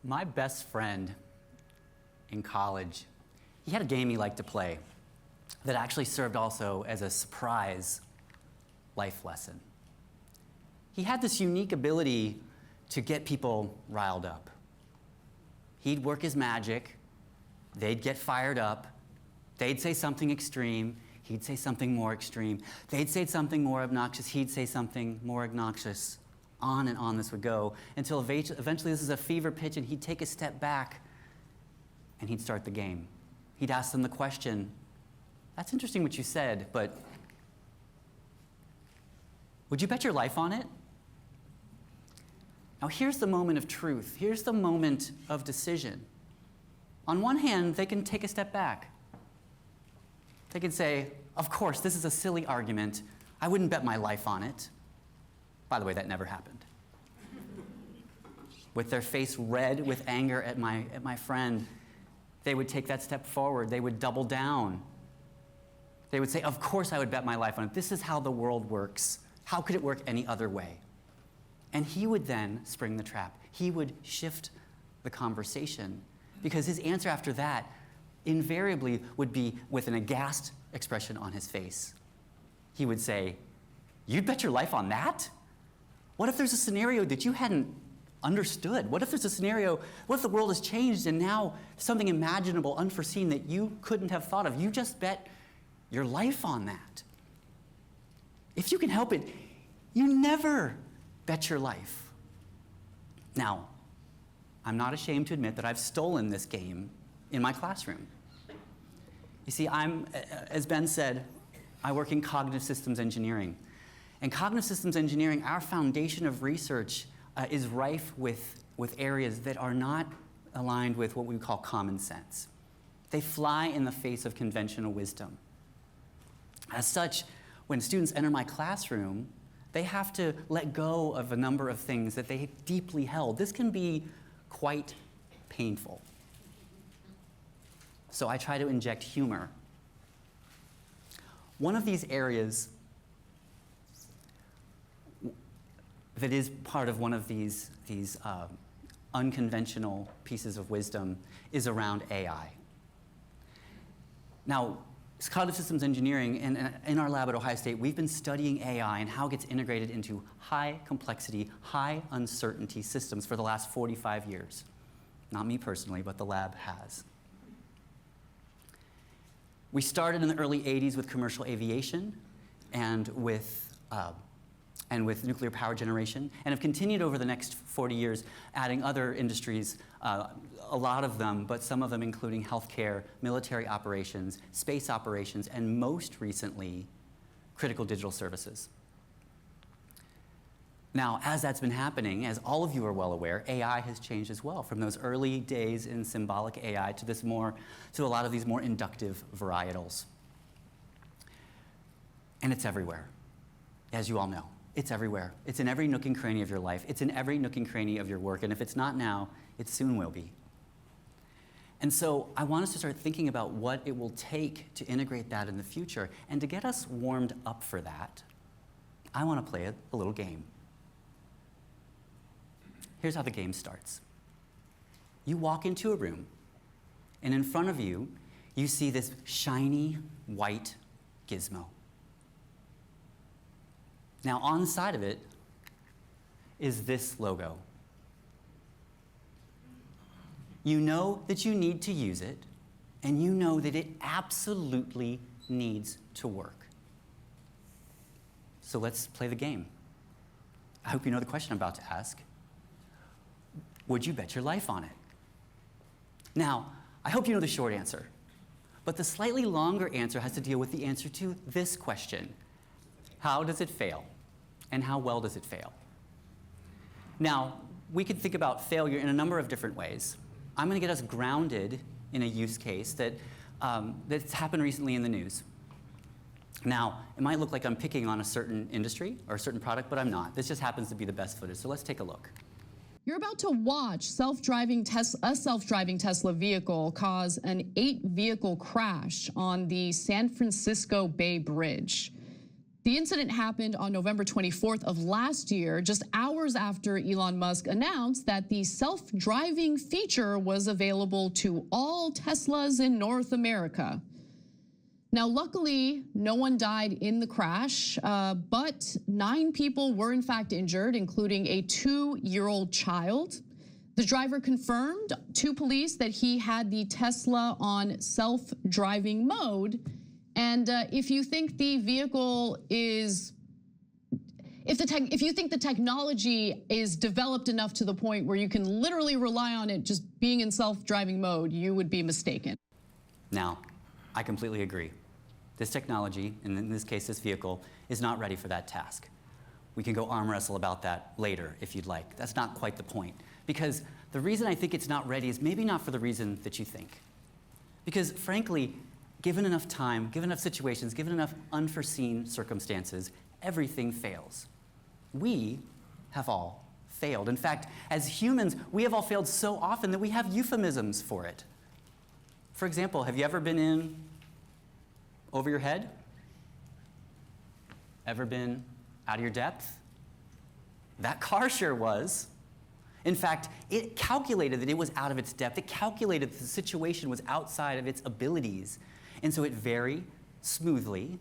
My best friend in college, he had a game he liked to play that actually served also as a surprise life lesson. He had this unique ability to get people riled up. He'd work his magic, they'd get fired up, they'd say something extreme, he'd say something more extreme, they'd say something more obnoxious, he'd say something more obnoxious. On and on this would go until eventually this is a fever pitch and he'd take a step back and he'd start the game. He'd ask them the question, "That's interesting what you said, but would you bet your life on it?" Now here's the moment of truth. Here's the moment of decision. On one hand, they can take a step back. They can say, "Of course, this is a silly argument. I wouldn't bet my life on it." By the way, that never happened. With their face red with anger at my friend, they would take that step forward. They would double down. They would say, "Of course I would bet my life on it. This is how the world works. How could it work any other way?" And he would then spring the trap. He would shift the conversation because his answer after that invariably would be with an aghast expression on his face. He would say, "You'd bet your life on that? What if there's a scenario that you hadn't understood? What if there's a scenario, what if the world has changed and now something imaginable, unforeseen that you couldn't have thought of? You just bet your life on that. If you can help it, you never bet your life." Now, I'm not ashamed to admit that I've stolen this game in my classroom. You see, as Ben said, I work in cognitive systems engineering. And cognitive systems engineering, our foundation of research is rife with areas that are not aligned with what we call common sense. They fly in the face of conventional wisdom. As such, when students enter my classroom, they have to let go of a number of things that they deeply held. This can be quite painful. So I try to inject humor. One of these areas that is part of one of these unconventional pieces of wisdom is around AI. Now, cognitive systems engineering, in our lab at Ohio State, we've been studying AI and how it gets integrated into high complexity, high uncertainty systems for the last 45 years. Not me personally, but the lab has. We started in the early 80s with commercial aviation and with nuclear power generation, and have continued over the next 40 years, adding other industries, a lot of them, but some of them including healthcare, military operations, space operations, and most recently, critical digital services. Now, as that's been happening, as all of you are well aware, AI has changed as well, from those early days in symbolic AI to a lot of these more inductive varietals. And it's everywhere, as you all know. It's everywhere. It's in every nook and cranny of your life. It's in every nook and cranny of your work. And if it's not now, it soon will be. And so I want us to start thinking about what it will take to integrate that in the future. And to get us warmed up for that, I want to play a little game. Here's how the game starts. You walk into a room, and in front of you, you see this shiny white gizmo. Now, on the side of it is this logo. You know that you need to use it, and you know that it absolutely needs to work. So let's play the game. I hope you know the question I'm about to ask. Would you bet your life on it? Now, I hope you know the short answer, but the slightly longer answer has to deal with the answer to this question. How does it fail? And how well does it fail? Now, we could think about failure in a number of different ways. I'm going to get us grounded in a use case that's happened recently in the news. Now, it might look like I'm picking on a certain industry or a certain product, but I'm not. This just happens to be the best footage, so let's take a look. You're about to watch a self-driving Tesla vehicle cause an 8-vehicle crash on the San Francisco Bay Bridge. The incident happened on November 24th of last year, just hours hours after Elon Musk announced that the self-driving feature was available to all Teslas in North America. Now, luckily, no one died in the crash, but 9 people were in fact injured, including a 2-year-old child. The driver confirmed to police that he had the Tesla on self-driving mode. And if you think the vehicle is, if you think the technology is developed enough to the point where you can literally rely on it just being in self-driving mode, you would be mistaken. Now, I completely agree. This technology, and in this case, this vehicle, is not ready for that task. We can go arm wrestle about that later if you'd like. That's not quite the point. Because the reason I think it's not ready is maybe not for the reason that you think. Because frankly, given enough time, given enough situations, given enough unforeseen circumstances, everything fails. We have all failed. In fact, as humans, we have all failed so often that we have euphemisms for it. For example, have you ever been in over your head? Ever been out of your depth? That car sure was. In fact, it calculated that it was out of its depth. It calculated that the situation was outside of its abilities. And so it very smoothly,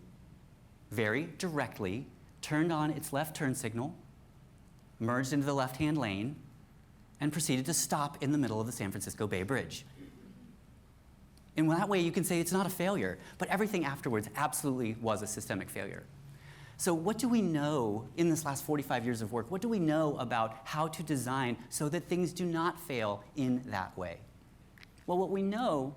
very directly turned on its left turn signal, merged into the left-hand lane, and proceeded to stop in the middle of the San Francisco Bay Bridge. In that way, you can say it's not a failure, but everything afterwards absolutely was a systemic failure. So what do we know in this last 45 years of work? What do we know about how to design so that things do not fail in that way? Well, what we know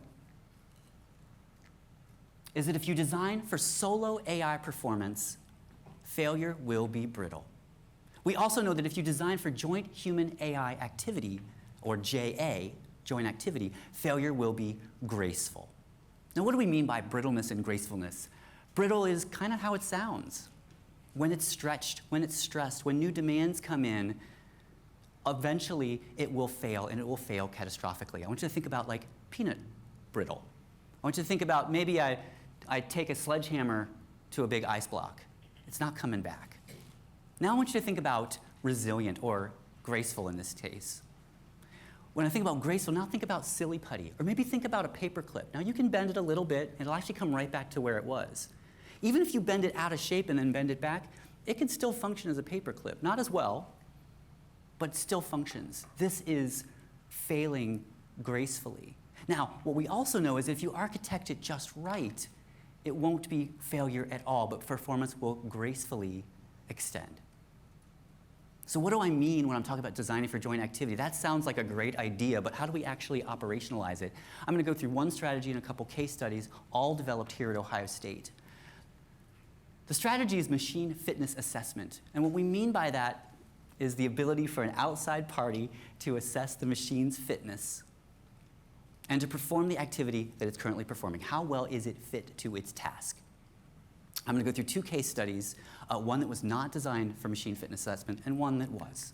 is that if you design for solo AI performance, failure will be brittle. We also know that if you design for joint human-AI activity, or JA, joint activity, failure will be graceful. Now, what do we mean by brittleness and gracefulness? Brittle is kind of how it sounds. When it's stretched, when it's stressed, when new demands come in, eventually it will fail, and it will fail catastrophically. I want you to think about like peanut brittle. I want you to think about maybe I take a sledgehammer to a big ice block. It's not coming back. Now I want you to think about resilient, or graceful in this case. When I think about graceful, now think about silly putty, or maybe think about a paper clip. Now you can bend it a little bit, and it'll actually come right back to where it was. Even if you bend it out of shape and then bend it back, it can still function as a paper clip. Not as well, but still functions. This is failing gracefully. Now, what we also know is if you architect it just right, it won't be failure at all, but performance will gracefully extend. So what do I mean when I'm talking about designing for joint activity? That sounds like a great idea, but how do we actually operationalize it? I'm going to go through one strategy and a couple case studies, all developed here at Ohio State. The strategy is machine fitness assessment. And what we mean by that is the ability for an outside party to assess the machine's fitness and to perform the activity that it's currently performing. How well is it fit to its task? I'm going to go through 2 case studies, one that was not designed for machine fitness assessment and one that was.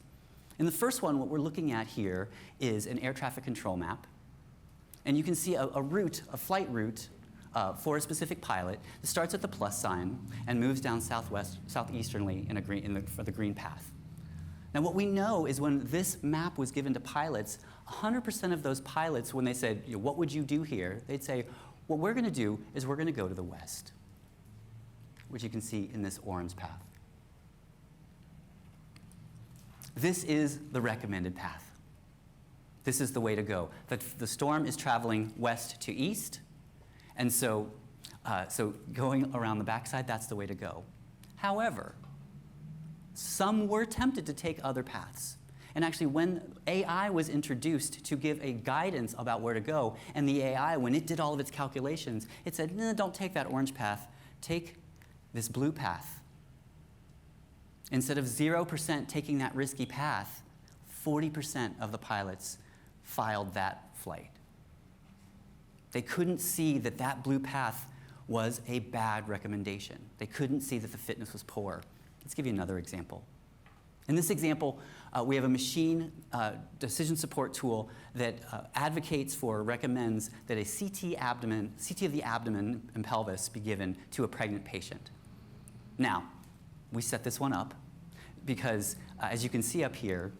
In the first one, what we're looking at here is an air traffic control map. And you can see a route, a flight route, for a specific pilot that starts at the plus sign and moves down southeasternly for the green path. Now what we know is when this map was given to pilots, 100% of those pilots, when they said, what would you do here? They'd say, what we're going to do is we're going to go to the west, which you can see in this orange path. This is the recommended path. This is the way to go. The storm is traveling west to east. And so going around the backside, that's the way to go. However, some were tempted to take other paths. And actually, when AI was introduced to give a guidance about where to go, and the AI, when it did all of its calculations, it said, no, don't take that orange path, take this blue path. Instead of 0% taking that risky path, 40% of the pilots filed that flight. They couldn't see that that blue path was a bad recommendation. They couldn't see that the fitness was poor. Let's give you another example. In this example, we have a machine decision support tool that advocates for, recommends that a CT of the abdomen and pelvis be given to a pregnant patient. Now, we set this one up. because as you can see up here,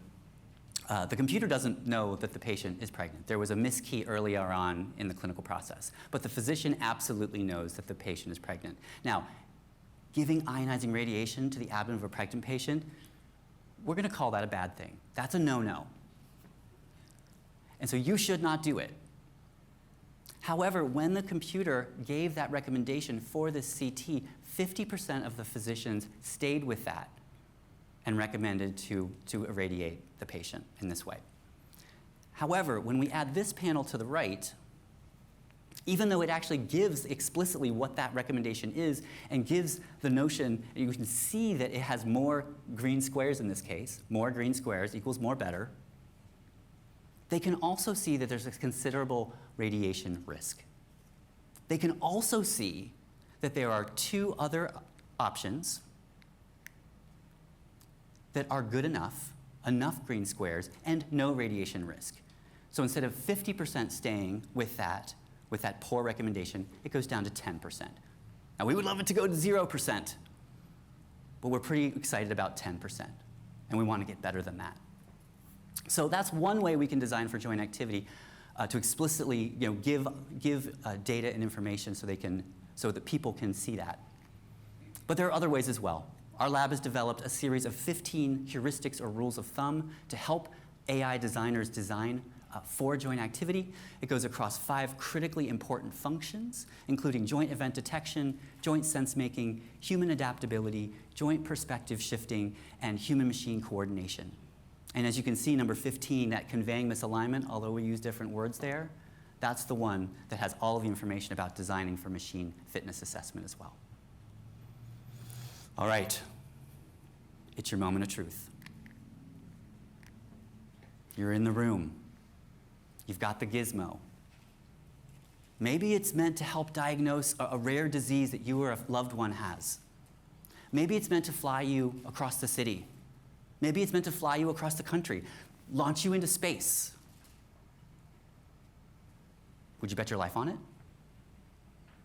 the computer doesn't know that the patient is pregnant. There was a miskey earlier on in the clinical process, but the physician absolutely knows that the patient is pregnant. Now, giving ionizing radiation to the abdomen of a pregnant patient, we're going to call that a bad thing. That's a no-no. And so you should not do it. However, when the computer gave that recommendation for this CT, 50% of the physicians stayed with that and recommended to irradiate the patient in this way. However, when we add this panel to the right, even though it actually gives explicitly what that recommendation is and gives the notion, you can see that it has more green squares in this case. More green squares equals more better. They can also see that there's a considerable radiation risk. They can also see that there are two other options that are good enough green squares, and no radiation risk. So instead of 50% staying with that poor recommendation, it goes down to 10%. Now, we would love it to go to 0%, but we're pretty excited about 10%, and we want to get better than that. So that's one way we can design for joint activity, to explicitly give data and information so that people can see that. But there are other ways as well. Our lab has developed a series of 15 heuristics or rules of thumb to help AI designers design for joint activity. It goes across 5 critically important functions, including joint event detection, joint sense making, human adaptability, joint perspective shifting, and human-machine coordination. And as you can see, number 15, that conveying misalignment, although we use different words there, that's the one that has all of the information about designing for machine fitness assessment as well. All right, it's your moment of truth. You're in the room. You've got the gizmo. Maybe it's meant to help diagnose a rare disease that you or a loved one has. Maybe it's meant to fly you across the city. Maybe it's meant to fly you across the country, launch you into space. Would you bet your life on it?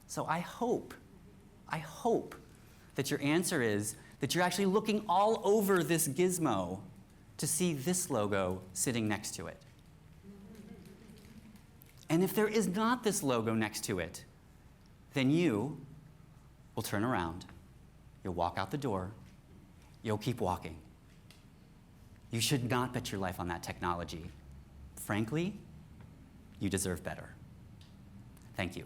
So I hope that your answer is that you're actually looking all over this gizmo to see this logo sitting next to it. And if there is not this logo next to it, then you will turn around, you'll walk out the door, you'll keep walking. You should not bet your life on that technology. Frankly, you deserve better. Thank you.